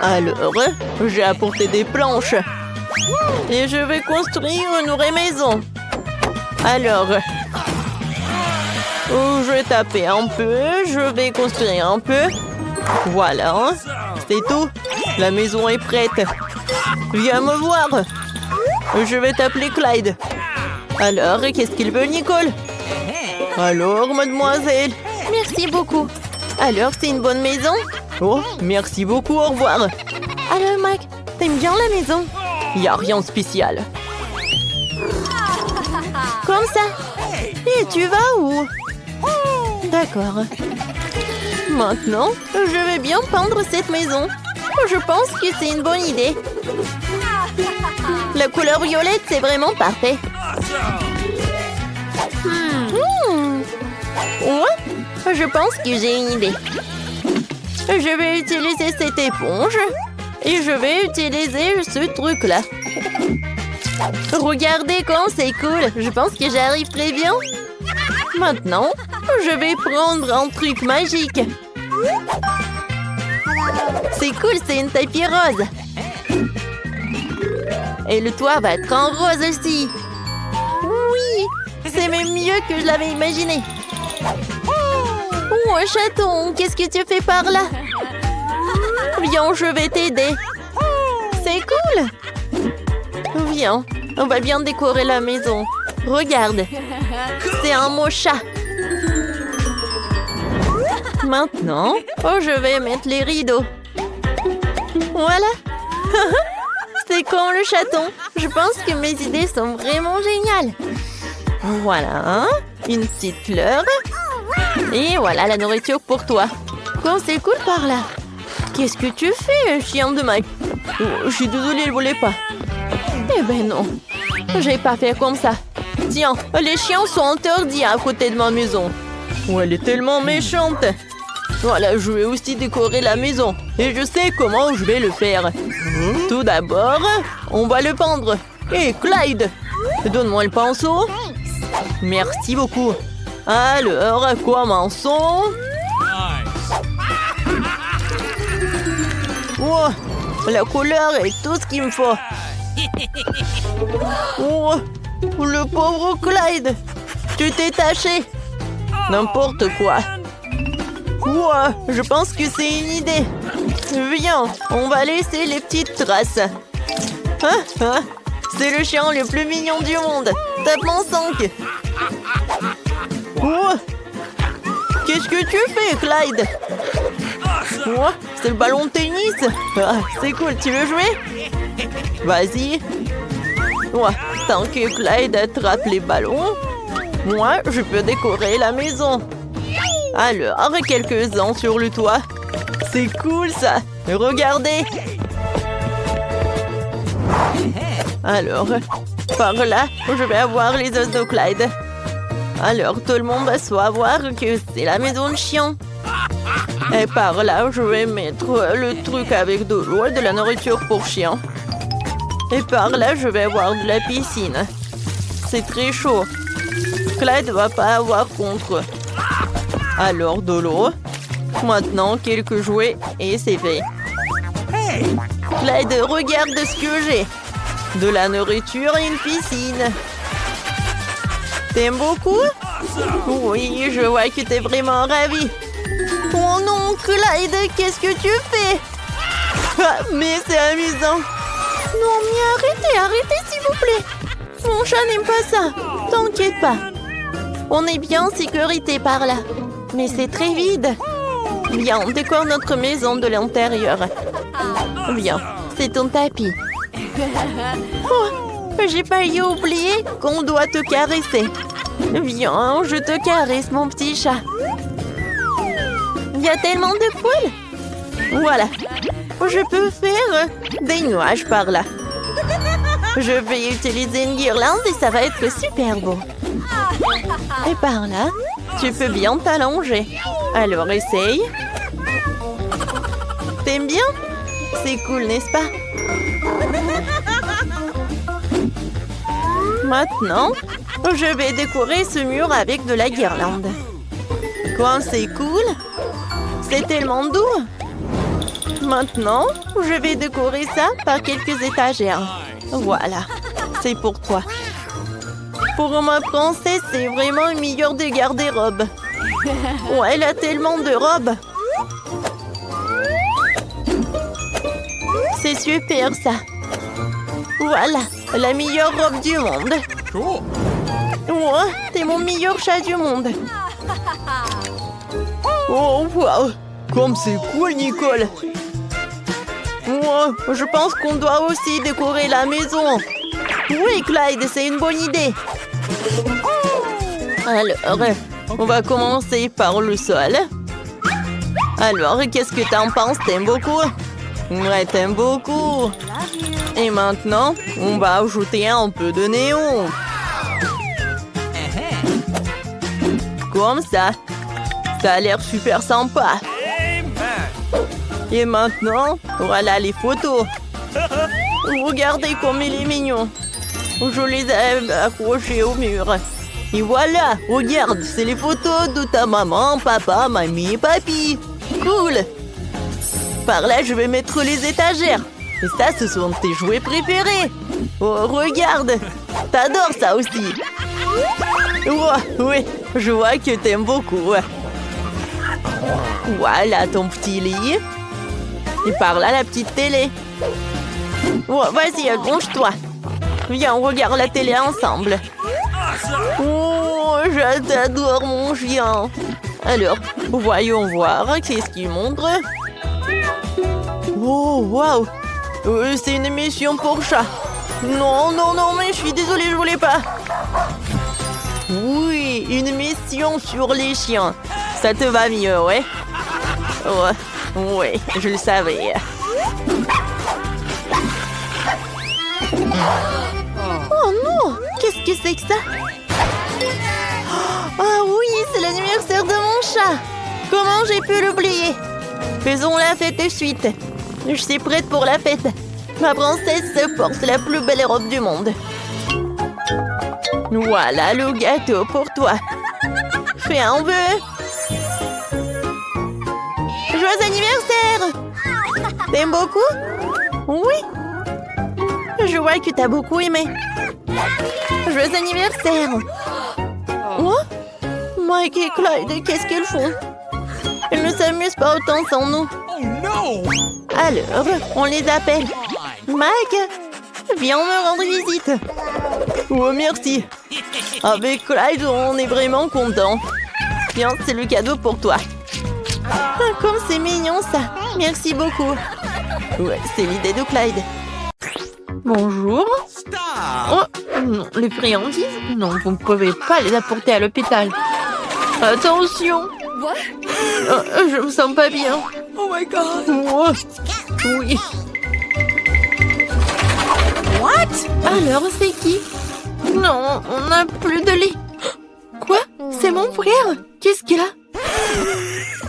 Alors, j'ai apporté des planches. Et je vais construire une vraie maison. Alors, je vais taper un peu, je vais construire un peu. Voilà, c'est tout. La maison est prête. Viens me voir. Je vais t'appeler Clyde. Alors, qu'est-ce qu'il veut, Nicole? Alors, mademoiselle? Merci beaucoup. Alors, c'est une bonne maison? Oh, merci beaucoup, au revoir. Alors, Mike, t'aimes bien la maison? Y a rien de spécial. Comme ça. Et tu vas où? D'accord. Maintenant, je vais bien peindre cette maison. Je pense que c'est une bonne idée. La couleur violette, c'est vraiment parfait. Ouais, je pense que j'ai une idée. Je vais utiliser cette éponge et je vais utiliser ce truc-là. Regardez comme c'est cool. Je pense que j'arrive très bien. Maintenant, je vais prendre un truc magique. C'est cool, c'est une tapis rose. Et le toit va être en rose aussi. Oui, c'est même mieux que je l'avais imaginé. Oh, un chaton, qu'est-ce que tu fais par là? Viens, je vais t'aider. C'est cool. Viens, on va bien décorer la maison. Regarde, c'est un mot chat. Maintenant, je vais mettre les rideaux. Voilà. C'est comme le chaton. Je pense que mes idées sont vraiment géniales. Voilà, une petite fleur. Et voilà la nourriture pour toi. Comme c'est cool par là. Qu'est-ce que tu fais, chien de Mike? Oh, je suis désolée, il voulait pas. Eh ben non, j'ai pas fait comme ça. Tiens, les chiens sont interdits à côté de ma maison. Oh, elle est tellement méchante. Voilà, je vais aussi décorer la maison. Et je sais comment je vais le faire. Tout d'abord, on va le peindre. Hé, Clyde, donne-moi le pinceau. Merci beaucoup. Alors, commençons. Oh, la couleur est tout ce qu'il me faut. Oh, le pauvre Clyde. Tu t'es taché. N'importe quoi. Ouah, je pense que c'est une idée. Viens, on va laisser les petites traces. C'est le chien le plus mignon du monde. Tape-moi 5. Ouah, qu'est-ce que tu fais, Clyde? Ouah, c'est le ballon de tennis. C'est cool, tu veux jouer? Vas-y. Ouah, tant que Clyde attrape les ballons, moi, je peux décorer la maison. Alors, quelques-uns sur le toit. C'est cool, ça. Regardez. Alors, par là, je vais avoir les os de Clyde. Alors, tout le monde va savoir que c'est la maison de chien. Et par là, je vais mettre le truc avec de l'eau et de la nourriture pour chien. Et par là, je vais avoir de la piscine. C'est très chaud. Clyde va pas avoir contre. Alors, de l'eau. Maintenant, quelques jouets et c'est fait. Clyde, regarde ce que j'ai. De la nourriture et une piscine. T'aimes beaucoup? Oui, je vois que t'es vraiment ravi. Oh non, Clyde, qu'est-ce que tu fais? Mais c'est amusant. Non, mais arrêtez s'il vous plaît. Mon chat n'aime pas ça. T'inquiète pas. On est bien en sécurité par là. Mais c'est très vide. Viens, on décore notre maison de l'intérieur. Viens, c'est ton tapis. Oh, j'ai failli oublier qu'on doit te caresser. Viens, je te caresse, mon petit chat. Il y a tellement de poils. Voilà, je peux faire des nuages par là. Je vais utiliser une guirlande et ça va être super beau. Et par là, tu peux bien t'allonger. Alors, essaye. T'aimes bien? C'est cool, n'est-ce pas? Maintenant, je vais décorer ce mur avec de la guirlande. Quoi, c'est cool? C'est tellement doux. Maintenant, je vais décorer ça par quelques étagères. Voilà, c'est pour toi. Pour ma princesse, c'est vraiment le meilleur des garde-robes. Oh, elle a tellement de robes. C'est super ça. Voilà, la meilleure robe du monde. Oh, t'es mon meilleur chat du monde. Oh, wow. Comme c'est cool, Nicole. Oh, je pense qu'on doit aussi décorer la maison. Oui, Clyde, c'est une bonne idée. Alors, on va commencer par le sol. Alors, qu'est-ce que t'en penses? T'aimes beaucoup? Ouais, t'aimes beaucoup. Et maintenant, on va ajouter un peu de néon. Comme ça. Ça a l'air super sympa. Et maintenant, voilà les photos. Regardez comme il est mignon. Je les ai accrochées au mur. Et voilà, regarde, c'est les photos de ta maman, papa, mamie et papy. Cool. Par là, je vais mettre les étagères. Et ça, ce sont tes jouets préférés. Oh, regarde. T'adores ça aussi. Oh, oui, je vois que t'aimes beaucoup. Voilà ton petit lit. Et par là, la petite télé. Oh, vas-y, allonge-toi. Viens, on regarde la télé ensemble. Oh, je t'adore, mon chien. Alors, voyons voir. Qu'est-ce qu'il montre? Oh, waouh. C'est une émission pour chat. Non, non, non, mais je suis désolée, je voulais pas. Oui, une émission sur les chiens. Ça te va mieux, ouais? Ouais, ouais, je le savais. Oh non! Qu'est-ce que c'est que ça? Ah oui, c'est l'anniversaire de mon chat! Comment j'ai pu l'oublier? Faisons la fête de suite. Je suis prête pour la fête. Ma princesse porte la plus belle robe du monde. Voilà le gâteau pour toi. Fais un vœu. Joyeux anniversaire! T'aimes beaucoup? Oui. Je vois que t'as beaucoup aimé. Joyeux anniversaire! Oh? Mike et Clyde, qu'est-ce qu'ils font? Ils ne s'amusent pas autant sans nous. Alors, on les appelle. Mike, viens me rendre visite. Oh, merci. Avec Clyde, on est vraiment content. Tiens, c'est le cadeau pour toi. Ah, comme c'est mignon ça. Merci beaucoup. Ouais, c'est l'idée de Clyde. Bonjour. Oh, non, les friandises? Non, vous ne pouvez pas les apporter à l'hôpital. Attention. Je me sens pas bien. Oh my god. Oh, oui. What? Alors, c'est qui? Non, on n'a plus de lait. Quoi? C'est mon frère? Qu'est-ce qu'il a?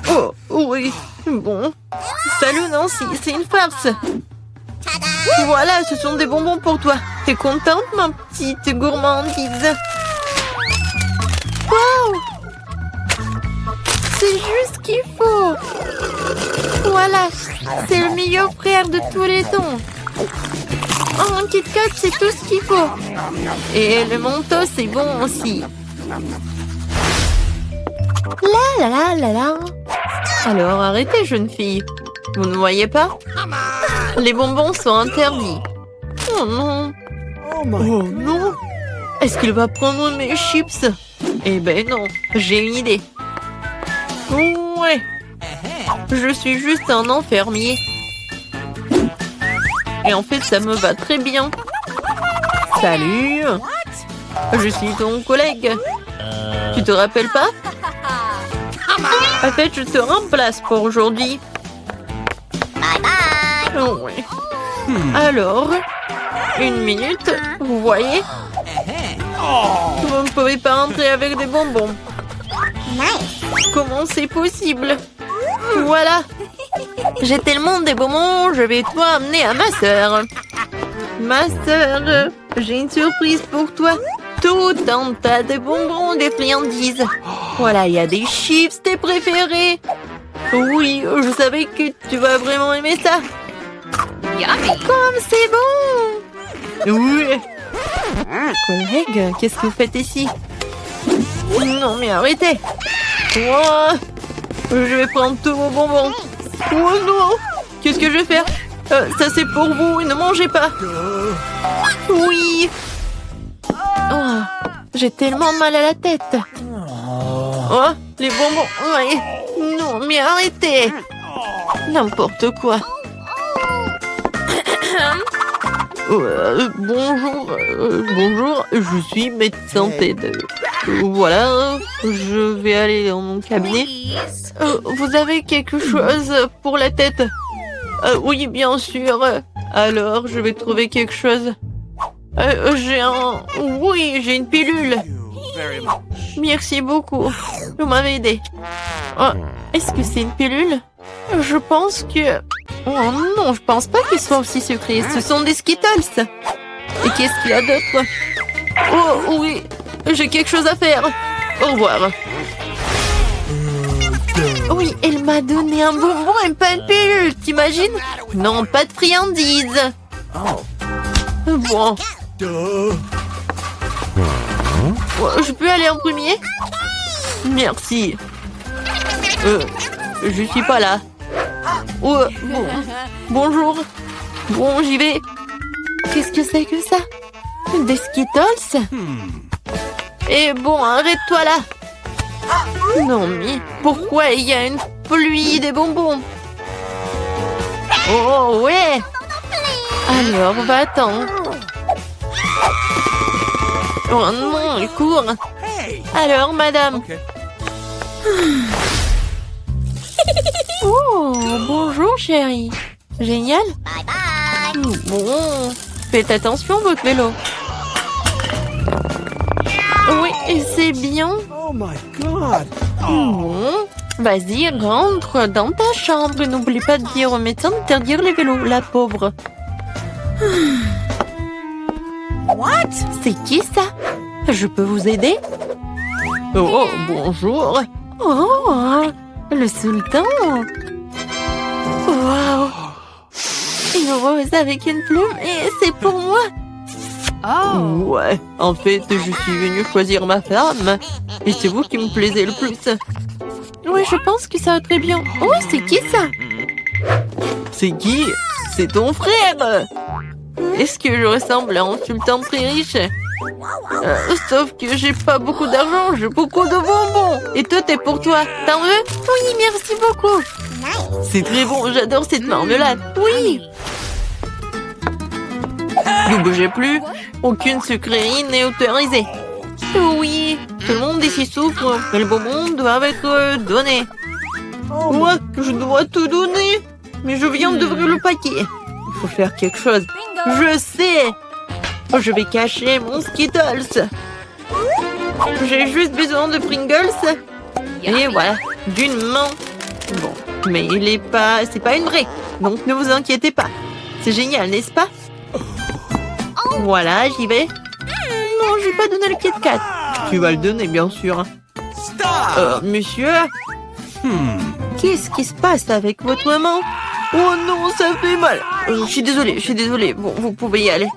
Oh, oui. Bon. Salut Nancy, c'est une farce. Voilà, ce sont des bonbons pour toi. T'es contente, ma petite gourmandise? Waouh! C'est juste ce qu'il faut. Voilà, c'est le meilleur frère de tous les temps. Oh, un Kit Kat, c'est tout ce qu'il faut. Et le Mentos, c'est bon aussi. La la la la la. Alors, arrêtez, jeune fille. Vous ne voyez pas? Les bonbons sont interdits. Oh non. Oh non. Est-ce qu'il va prendre mes chips? Eh ben non, j'ai une idée. Ouais. Je suis juste un enfermier. Et en fait, ça me va très bien. Salut. Je suis ton collègue. Tu te rappelles pas? En fait, je te remplace pour aujourd'hui. Oh, ouais. Alors, une minute, vous voyez? Vous ne pouvez pas entrer avec des bonbons. Comment c'est possible? Voilà. J'ai tellement de bonbons, je vais tout amener à ma sœur. Ma sœur, j'ai une surprise pour toi. Tout un tas de bonbons, des friandises. Voilà, il y a des chips, tes préférés. Oui, je savais que tu vas vraiment aimer ça. Comme c'est bon! Oui. Collègue, qu'est-ce que vous faites ici? Non, mais arrêtez! Oh, je vais prendre tous vos bonbons. Oh non! Qu'est-ce que je vais faire? Ça c'est pour vous, ne mangez pas. Oui. Oh, j'ai tellement mal à la tête. Oh, les bonbons. Ouais. Non, mais arrêtez. N'importe quoi. Bonjour, je suis médecin TED. Voilà, je vais aller dans mon cabinet. Vous avez quelque chose pour la tête? Oui, bien sûr. Alors, je vais trouver quelque chose. Oui, j'ai une pilule. Merci beaucoup. Vous m'avez aidé. Oh, est-ce que c'est une pilule? Je pense que... Oh non, je pense pas qu'ils soient aussi secrets. Ce sont des Skittles. Et qu'est-ce qu'il y a d'autre? Oh oui, j'ai quelque chose à faire. Au revoir. Oui, elle m'a donné un bonbon et pas une pilule, t'imagines? Non, pas de friandises. Bon. Je peux aller en premier? Merci. Je suis pas là. Oh, bon. Bonjour. Bon, j'y vais. Qu'est-ce que c'est que ça? Des Skittles? Et bon, arrête-toi là. Non, mais pourquoi il y a une pluie des bonbons? Oh, ouais. Alors, va-t'en. Oh non, il court. Alors, madame. Oh, bonjour, chérie. Génial. Bon, faites attention, votre vélo. Oui, c'est bien. Oh my God! Bon, vas-y, rentre dans ta chambre. N'oublie pas de dire au médecin d'interdire les vélos, la pauvre. What? C'est qui ça? Je peux vous aider? Oh, bonjour. Oh, le sultan. Waouh. Une rose avec une plume et c'est pour moi. Oh. Ouais, en fait, je suis venue choisir ma femme. Et c'est vous qui me plaisez le plus. Oui, je pense que ça va très bien. Oh, c'est qui ça? C'est qui? C'est ton frère. Est-ce que je ressemble à un sultan très riche? Sauf que j'ai pas beaucoup d'argent, j'ai beaucoup de bonbons. Et tout est pour toi. T'en veux? Oui, merci beaucoup. C'est très bon, j'adore cette marmelade. Oui. Ne bougez plus. Aucune sucrerie n'est autorisée. Oui, tout le monde ici souffre. Mais les bonbons doivent être donnés. Moi, je dois tout donner. Mais je viens d'ouvrir le paquet. Il faut faire quelque chose. Je sais. Je vais cacher mon Skittles. J'ai juste besoin de Pringles. Et voilà, d'une main. Bon, mais il est pas... C'est pas une vraie. Donc ne vous inquiétez pas. C'est génial, n'est-ce pas? Voilà, j'y vais. Non, j'ai pas donné le Kit Kat. Tu vas le donner, bien sûr. Monsieur? Qu'est-ce qui se passe avec votre main? Oh non, ça fait mal. Je suis désolée. Bon, vous pouvez y aller.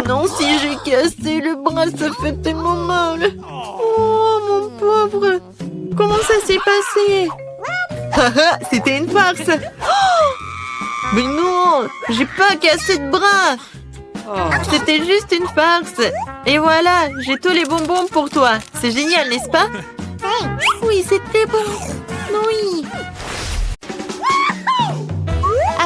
Non, si j'ai cassé le bras, ça fait tellement mal. Oh, mon pauvre. Comment ça s'est passé? Haha, c'était une farce. Oh, mais non, j'ai pas cassé de bras. C'était juste une farce. Et voilà, j'ai tous les bonbons pour toi. C'est génial, n'est-ce pas? Oui, c'était bon. Oui.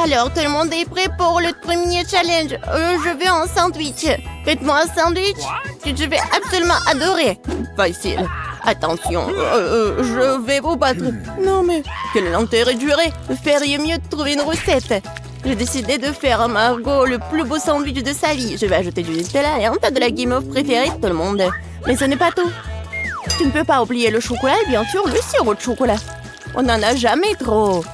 Alors, tout le monde est prêt pour le premier challenge. Je veux un sandwich. Faites-moi un sandwich. Je vais absolument adorer. Facile. Attention, je vais vous battre. Non, mais quel est l'intérêt de jurer? Feriez mieux de trouver une recette. J'ai décidé de faire à Margot le plus beau sandwich de sa vie. Je vais ajouter du Nutella et un tas de la guimauve préférée de tout le monde. Mais ce n'est pas tout. Tu ne peux pas oublier le chocolat et bien sûr le sirop de chocolat. On n'en a jamais trop.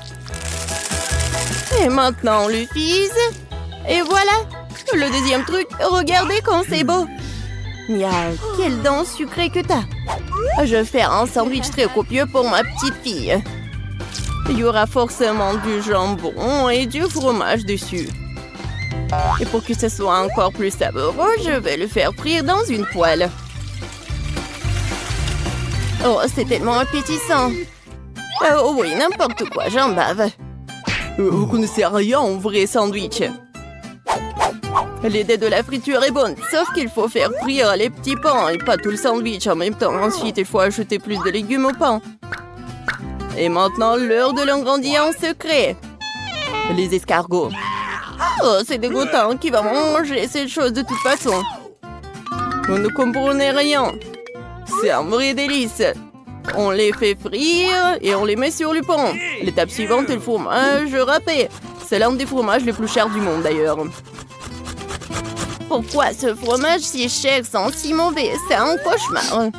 Et maintenant le fils. Et voilà. Le deuxième truc, regardez quand c'est beau. Miaou, quelle dent sucrée que t'as. Je vais faire un sandwich très copieux pour ma petite fille. Il y aura forcément du jambon et du fromage dessus. Et pour que ce soit encore plus savoureux, je vais le faire frire dans une poêle. Oh, c'est tellement appétissant. Oh oui, n'importe quoi, j'en bave. Vous connaissez rien en vrai sandwich. L'idée de la friture est bonne, sauf qu'il faut faire frire les petits pains et pas tout le sandwich en même temps. Ensuite, il faut ajouter plus de légumes au pain. Et maintenant, l'heure de l'ingrédient secret. Les escargots. Oh, c'est dégoûtant. Qui va manger ces choses de toute façon? Vous ne comprenez rien. C'est un vrai délice. On les fait frire et on les met sur le pain. L'étape suivante est le fromage râpé. C'est l'un des fromages les plus chers du monde d'ailleurs. Pourquoi ce fromage si cher sent si mauvais? C'est un cauchemar.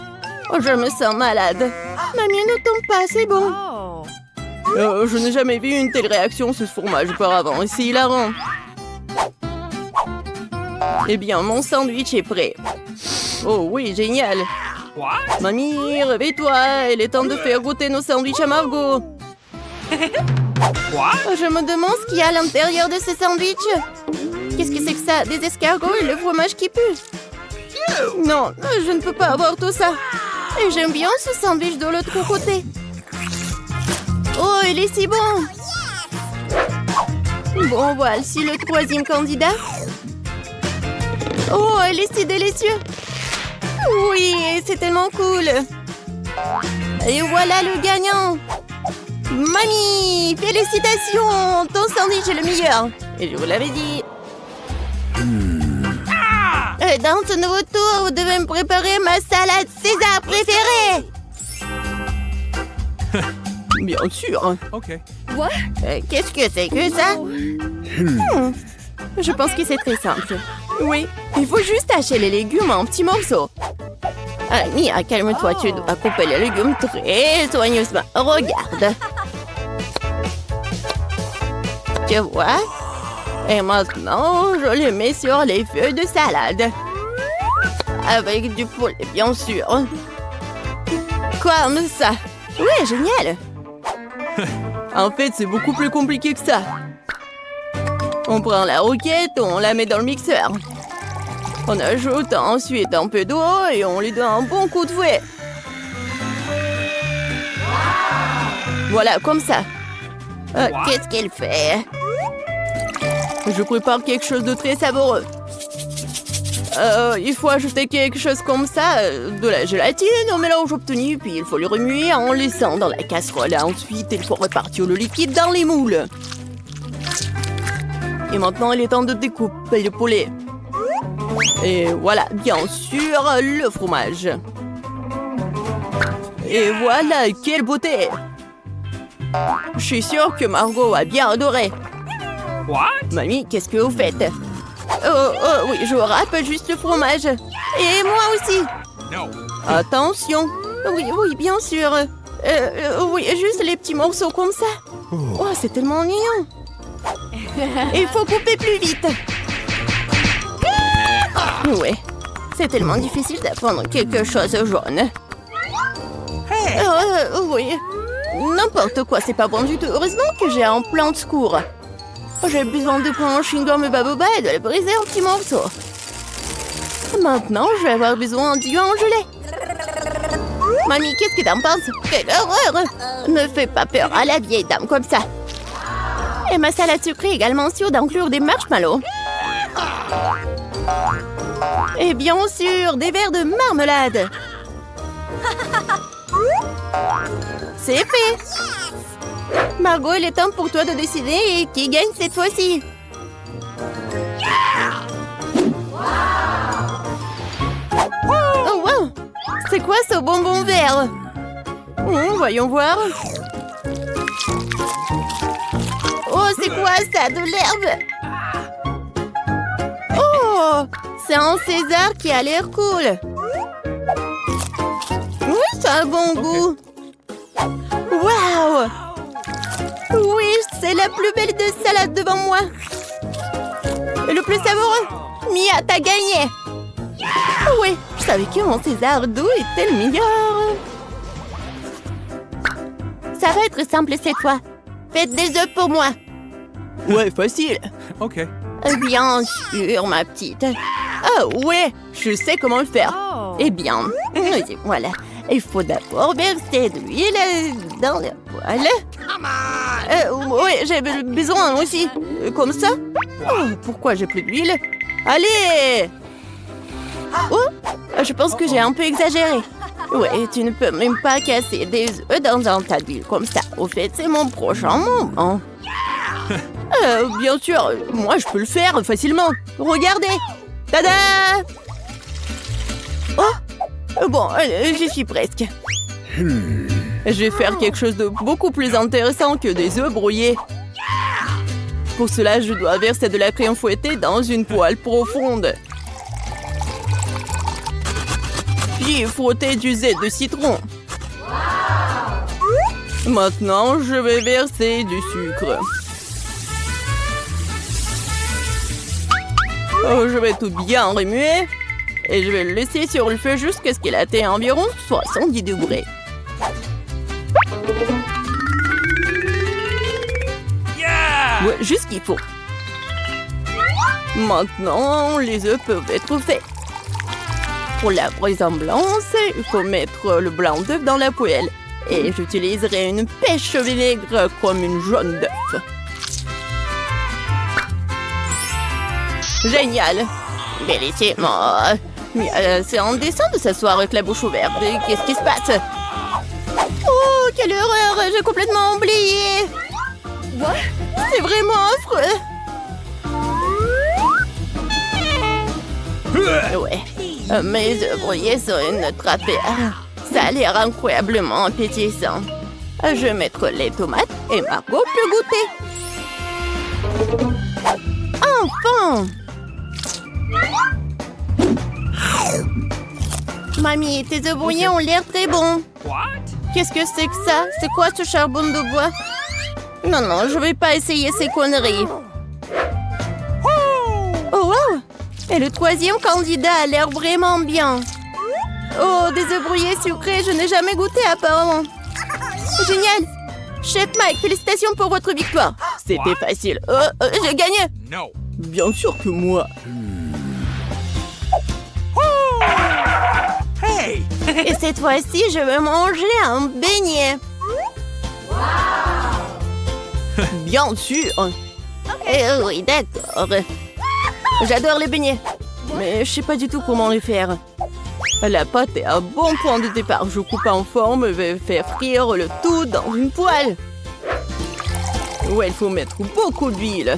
Oh, je me sens malade. Mamie, ne tombe pas, c'est bon. Je n'ai jamais vu une telle réaction sur ce fromage auparavant. Et c'est hilarant. Eh bien, mon sandwich est prêt. Oh oui, génial. Mamie, réveille-toi. Il est temps de faire goûter nos sandwichs à Margot. Je me demande ce qu'il y a à l'intérieur de ces sandwichs. Qu'est-ce que c'est que ça? Des escargots et le fromage qui pue? Non, je ne peux pas avoir tout ça. Et j'aime bien ce sandwich de l'autre côté. Oh, il est si bon. Bon, voici le troisième candidat. Oh, il est si délicieux. Oui, c'est tellement cool. Et voilà le gagnant. Mamie, félicitations. Ton sandwich est le meilleur. Et je vous l'avais dit. Dans ce nouveau tour, vous devez me préparer ma salade César préférée. Bien sûr. Okay. Qu'est-ce que c'est que ça? Je pense que c'est très simple. Oui, il faut juste hacher les légumes en petits morceaux. Mia, calme-toi, tu dois couper les légumes très soigneusement. Regarde. Tu vois? Et maintenant, je les mets sur les feuilles de salade. Avec du poulet, bien sûr. Comme ça. Oui, génial. En fait, c'est beaucoup plus compliqué que ça. On prend la roquette, on la met dans le mixeur. On ajoute ensuite un peu d'eau et on lui donne un bon coup de fouet. Voilà, comme ça. Qu'est-ce qu'elle fait? Je prépare quelque chose de très savoureux. Il faut ajouter quelque chose comme ça, de la gélatine au mélange obtenu, puis il faut le remuer en laissant dans la casserole. Ensuite, il faut répartir le liquide dans les moules. Et maintenant, il est temps de découper le poulet. Et voilà, bien sûr, le fromage. Et voilà, quelle beauté! Je suis sûre que Margot a bien adoré. Mamie, qu'est-ce que vous faites? Oh, oui, je râpe juste le fromage. Et moi aussi. Attention. Oui, bien sûr. Oui, juste les petits morceaux comme ça. Oh, c'est tellement mignon. Il faut couper plus vite. Oui, c'est tellement difficile d'apprendre quelque chose jaune. Oui, n'importe quoi, c'est pas bon du tout. Heureusement que j'ai un plan de secours. J'ai besoin de prendre un chewing-gum et baboba et de le briser en petits morceaux. Maintenant, je vais avoir besoin d'yeux en gelée. Mamie, qu'est-ce que t'en penses? Quelle horreur! Ne fais pas peur à la vieille dame comme ça. Et ma salade sucrée est également sûre d'inclure des marshmallows. Et bien sûr, des verres de marmelade. C'est fait. Margot, il est temps pour toi de décider qui gagne cette fois-ci. Oh, wow! C'est quoi ce bonbon vert? Voyons voir. Oh, c'est quoi ça? De l'herbe? Oh, c'est un César qui a l'air cool. Oui, ça a un bon goût. Waouh! Oui, c'est la plus belle de salade devant moi. Et le plus savoureux. Mia, t'as gagné. Oui, je savais que mon César doux était le meilleur. Ça va être simple cette fois. Faites des œufs pour moi. Ouais, facile. Okay. Bien sûr, ma petite. Ah ouais, je sais comment le faire. Eh bien, voilà. Il faut d'abord verser de l'huile dans le poêle. Oui, j'ai besoin aussi. Comme ça. Oh, pourquoi j'ai plus d'huile? Allez! Oh, je pense que j'ai un peu exagéré. Ouais, tu ne peux même pas casser des œufs dans un tas d'huile comme ça. Au fait, c'est mon prochain moment. Bien sûr, moi je peux le faire facilement. Regardez! Tada! Oh! Bon, j'y suis presque. Je vais faire quelque chose de beaucoup plus intéressant que des œufs brouillés. Pour cela, je dois verser de la crème fouettée dans une poêle profonde. Puis frotter du zeste de citron. Maintenant, je vais verser du sucre. Oh, je vais tout bien remuer. Et je vais le laisser sur le feu jusqu'à ce qu'il atteigne environ 70 degrés. Ouais, juste ce qu'il faut. Maintenant, les œufs peuvent être faits. Pour la vraisemblance, il faut mettre le blanc d'œuf dans la poêle. Et j'utiliserai une pêche au vinaigre comme une jaune d'œuf. Génial! Bellissimo! Mais c'est indécent de s'asseoir avec la bouche ouverte. Qu'est-ce qui se passe? Oh, quelle horreur! J'ai complètement oublié! C'est vraiment affreux! Ouais. Mes œufs brouillés sont une affaire. Ça a l'air incroyablement appétissant. Je vais mettre les tomates et Margot peut goûter. Enfin! Mamie, tes œufs brouillés ont l'air très bons. Qu'est-ce que c'est que ça? C'est quoi ce charbon de bois? Non, non, je vais pas essayer ces conneries. Oh, wow! Et le troisième candidat a l'air vraiment bien. Oh, des œufs brouillés sucrés, je n'ai jamais goûté apparemment. Génial! Chef Mike, félicitations pour votre victoire. C'était facile. J'ai gagné. No. Bien sûr que moi. Hey! Et cette fois-ci, je vais manger un beignet. Bien sûr. Oui, d'accord. J'adore les beignets. Mais je sais pas du tout comment les faire. La pâte est à bon point de départ. Je coupe en forme et vais faire frire le tout dans une poêle. Ouais, il faut mettre beaucoup d'huile.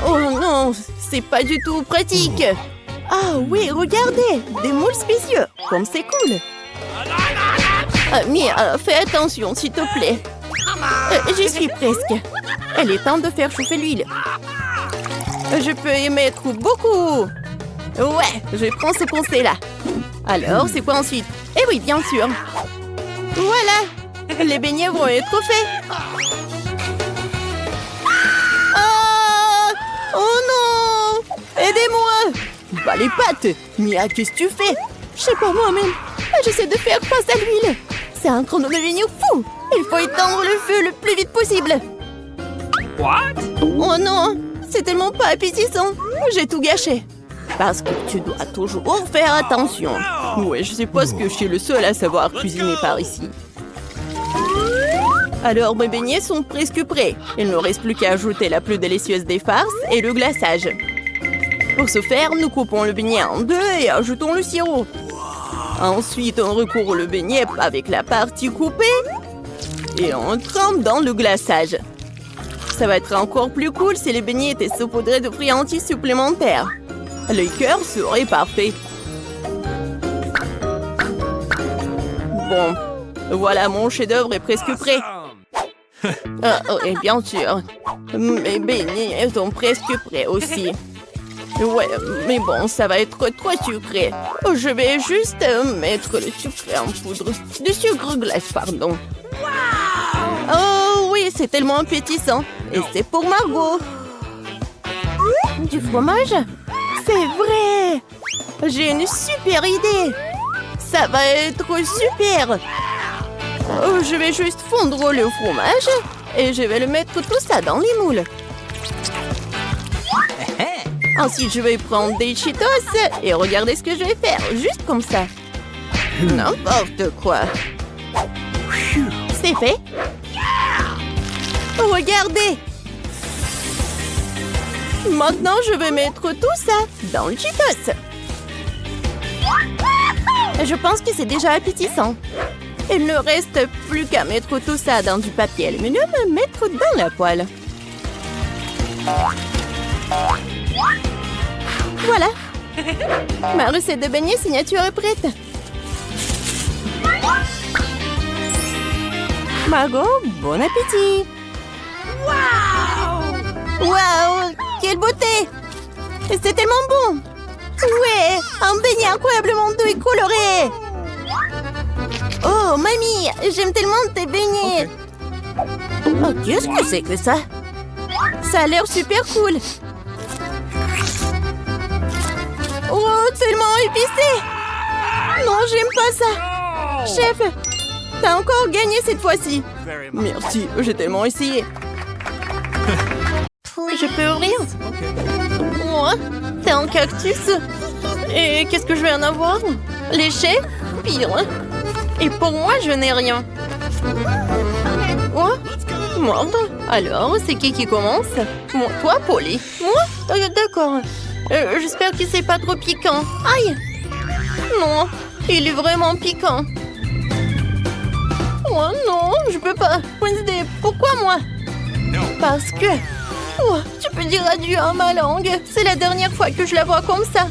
Oh non, c'est pas du tout pratique. Ah oui, regardez, des moules spéciaux. Comme c'est cool. Mia, fais attention, s'il te plaît. J'y suis presque. Il est temps de faire chauffer l'huile. Je peux y mettre beaucoup. Ouais, je prends ce conseil-là. Alors, c'est quoi ensuite? Eh oui, bien sûr. Voilà, les beignets vont être faits. Ah! Oh non! Aidez-moi! Bah les pattes! Mia, qu'est-ce que tu fais? Je sais pas moi-même. J'essaie de faire face à l'huile. C'est en train de devenir fou. Il faut éteindre le feu le plus vite possible. What? Oh non! C'est tellement pas appétissant. J'ai tout gâché. Parce que tu dois toujours faire attention. Ouais, je suppose que je suis le seul à savoir cuisiner par ici. Alors, mes beignets sont presque prêts. Il ne reste plus qu'à ajouter la plus délicieuse des farces et le glaçage. Pour ce faire, nous coupons le beignet en deux et ajoutons le sirop. Ensuite, on recouvre le beignet avec la partie coupée et on trempe dans le glaçage. Ça va être encore plus cool si les beignets étaient saupoudrés de friandises supplémentaires. Le cœur serait parfait. Bon, voilà, mon chef-d'œuvre est presque prêt. Et bien sûr, mes beignets sont presque prêts aussi. Ouais, mais bon, ça va être trop sucré. Je vais juste mettre le sucre en poudre. Du sucre glace, pardon. Oh oui, c'est tellement appétissant. Et c'est pour Margot. Du fromage? C'est vrai! J'ai une super idée. Ça va être super. Je vais juste fondre le fromage et je vais le mettre tout ça dans les moules. Ensuite, je vais prendre des Cheetos et regardez ce que je vais faire, juste comme ça. N'importe quoi. C'est fait. Regardez. Maintenant, je vais mettre tout ça dans le Cheetos. Je pense que c'est déjà appétissant. Il ne reste plus qu'à mettre tout ça dans du papier aluminium et mettre dans la poêle. Voilà. Ma recette de beignets signature est prête. Margot, bon appétit. Waouh, quelle beauté. C'est tellement bon. Ouais, un beignet incroyablement doux et coloré. Oh, mamie, j'aime tellement tes beignets. Oh, qu'est-ce que c'est que ça? Ça a l'air super cool. Oh, tellement épicé. Non, j'aime pas ça. Chef, t'as encore gagné cette fois-ci. Merci, j'ai tellement essayé. Je peux ouvrir? Moi, c'est un cactus. Et qu'est-ce que je vais en avoir? Léché? Pire. Et pour moi, je n'ai rien. Quoi? Mordre? Alors, c'est qui commence? Moi, toi, Polly. Moi? D'accord. J'espère que c'est pas trop piquant. Aïe! Non, il est vraiment piquant. Oh non, je peux pas. Wednesday, pourquoi moi? Parce que... Oh, tu peux dire adieu à ma langue. C'est la dernière fois que je la vois comme ça.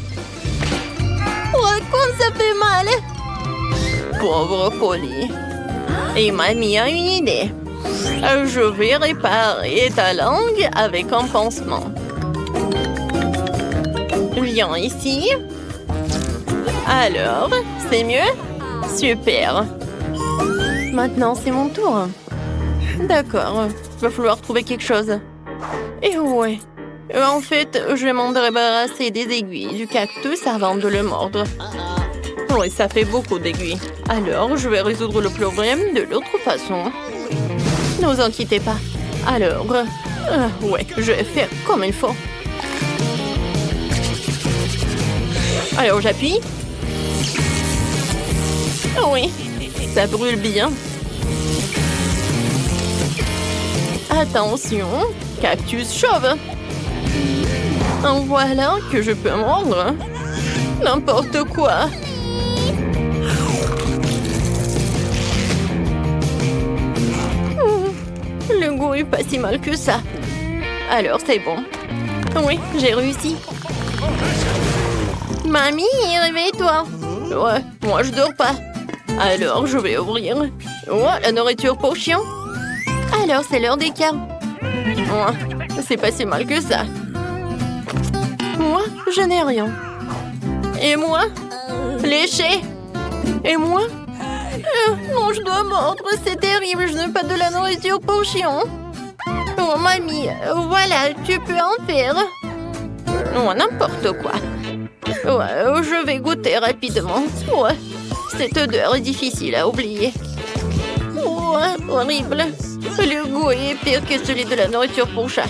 Oh, comme ça fait mal. Pauvre Polly. Et mamie a une idée. Je vais réparer ta langue avec un pansement. Viens ici. Alors, c'est mieux? Super. Maintenant, c'est mon tour. D'accord, va falloir trouver quelque chose. Et ouais. En fait, je vais m'en débarrasser des aiguilles du cactus avant de le mordre. Oui, ça fait beaucoup d'aiguilles. Alors, je vais résoudre le problème de l'autre façon. Ne vous inquiétez pas. Alors, ouais, je vais faire comme il faut. Alors, j'appuie. Oui, ça brûle bien. Attention, cactus chauve. Voilà que je peux mordre. N'importe quoi. Le goût est pas si mal que ça. Alors, c'est bon. Oui, j'ai réussi. Mamie, réveille-toi. Ouais, moi je dors pas. Alors, je vais ouvrir. Oh, la nourriture pour chien. Alors, c'est l'heure des câlins. Ouais, c'est pas si mal que ça. Moi, je n'ai rien. Et moi? Léché. Et moi? Non, je dois mordre, c'est terrible, je n'ai pas de la nourriture pour chien. Oh, mamie, voilà, tu peux en faire. Oh, n'importe quoi. Ouais, je vais goûter rapidement. Ouais, cette odeur est difficile à oublier. Ouais, horrible. Le goût est pire que celui de la nourriture pour chat.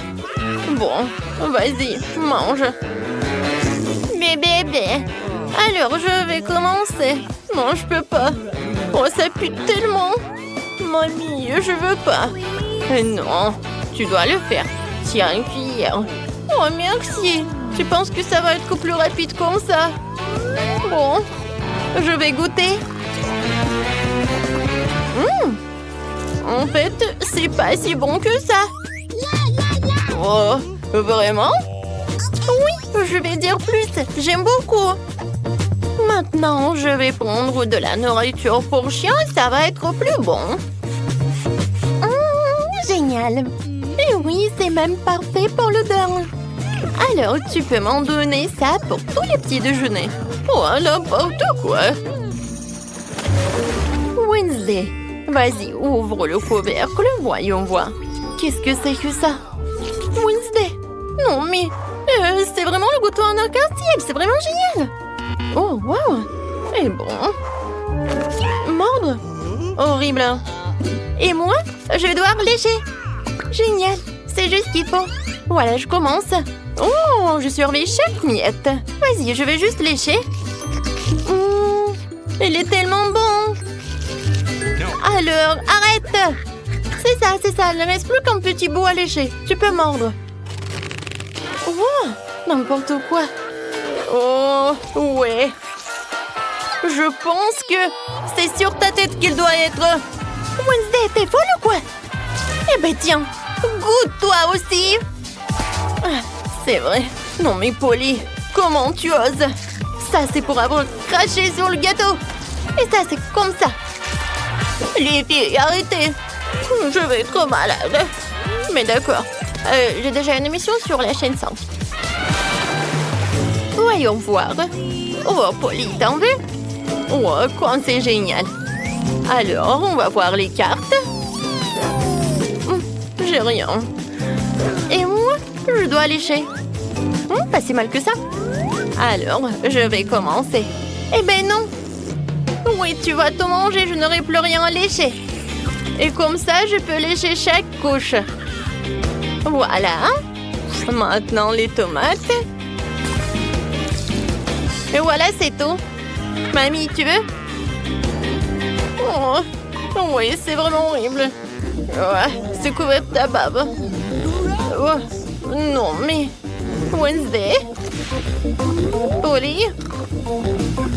Bon, vas-y, mange. Bébé. Alors, je vais commencer. Non, je peux pas. Oh, ça pue tellement. Mamie, je veux pas. Non, tu dois le faire. Tiens, une cuillère. Oh, merci. Tu penses que ça va être plus rapide comme ça? Bon, je vais goûter. En fait, c'est pas si bon que ça. Oh, vraiment? Oui, je vais dire plus. J'aime beaucoup. Maintenant, je vais prendre de la nourriture pour chien et ça va être plus bon. Génial. Et oui, c'est même parfait pour l'odeur. Alors, tu peux m'en donner ça pour tous les petits déjeuners. Oh, n'importe quoi. Wednesday, vas-y, ouvre le couvercle, voyons voir. Qu'est-ce que c'est que ça? Wednesday. Non, mais c'est vraiment le gâteau en arc-en-ciel, c'est vraiment génial. Oh, wow. Et bon. Mordre. Horrible. Et moi, je vais devoir lécher. Génial. C'est juste ce qu'il faut. Voilà, je commence. Oh, je surveille chaque miette. Vas-y, je vais juste lécher. Il est tellement bon. Alors, arrête. C'est ça. Il ne reste plus qu'un petit bout à lécher. Tu peux mordre. Oh, n'importe quoi. Oh, ouais. Je pense que c'est sur ta tête qu'il doit être. Wednesday, t'es folle ou quoi? Eh ben tiens, goûte toi aussi. Ah, c'est vrai. Non mais Polly, comment tu oses? Ça c'est pour avoir craché sur le gâteau. Et ça c'est comme ça. Les filles, arrêtez. Je vais être malade. Mais d'accord. J'ai déjà une émission sur la chaîne 5. Voyons voir. Oh, Polly, t'en veux? Oh, quoi, c'est génial. Alors, on va voir les cartes. J'ai rien. Et moi, je dois lécher. Pas si mal que ça. Alors, je vais commencer. Eh ben non. Oui, tu vas tout manger, je n'aurai plus rien à lécher. Et comme ça, je peux lécher chaque couche. Voilà. Maintenant, les tomates. Et voilà, c'est tout. Mamie, tu veux? Oh, oui, c'est vraiment horrible. Ouais, c'est couvert de ta bave. Oh, non, mais... Wednesday? Polly?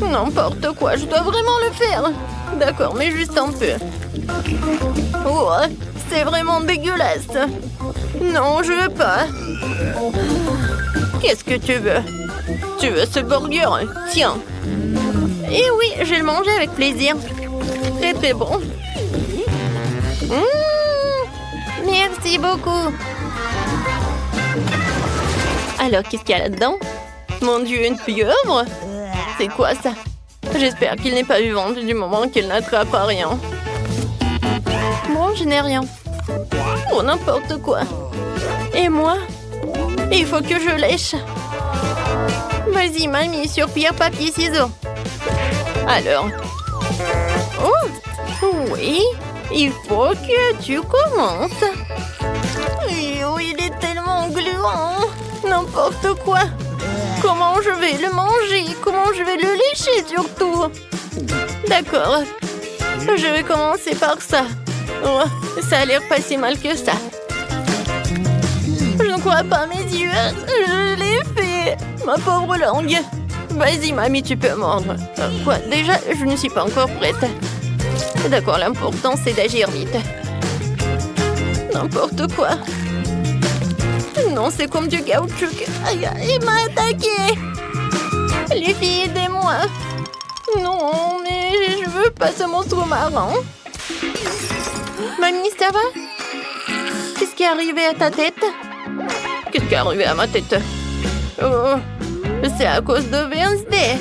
N'importe quoi, je dois vraiment le faire. D'accord, mais juste un peu. Oh, c'est vraiment dégueulasse. Non, je veux pas. Qu'est-ce que tu veux? Tu veux ce burger? Tiens. Eh oui, je vais le manger avec plaisir. Très très bon. Merci beaucoup. Alors, qu'est-ce qu'il y a là-dedans? Mon Dieu, une pieuvre? C'est quoi ça? J'espère qu'il n'est pas vivant du moment qu'il n'attrape à rien. Bon, je n'ai rien. Oh, n'importe quoi. Et moi? Il faut que je lèche. Vas-y, mamie, sur pierre, papier, ciseaux. Alors. Oh, oui. Il faut que tu commences. Oui, il est tellement gluant. N'importe quoi. Comment je vais le manger? Comment je vais le lécher surtout? D'accord. Je vais commencer par ça. Oh, ça a l'air pas si mal que ça. Je ne crois pas mes yeux. Je l'ai fait. Ma pauvre langue. Vas-y, mamie, tu peux mordre. Quoi? Déjà, je ne suis pas encore prête. D'accord, l'important, c'est d'agir vite. N'importe quoi. Non, c'est comme du caoutchouc. Aïe, il m'a attaqué. Les filles, aidez-moi. Non, mais je veux pas ce monstre marin. Mamie, ça va? Qu'est-ce qui est arrivé à ta tête? Qu'est-ce qui est arrivé à ma tête? Oh, c'est à cause de Wednesday.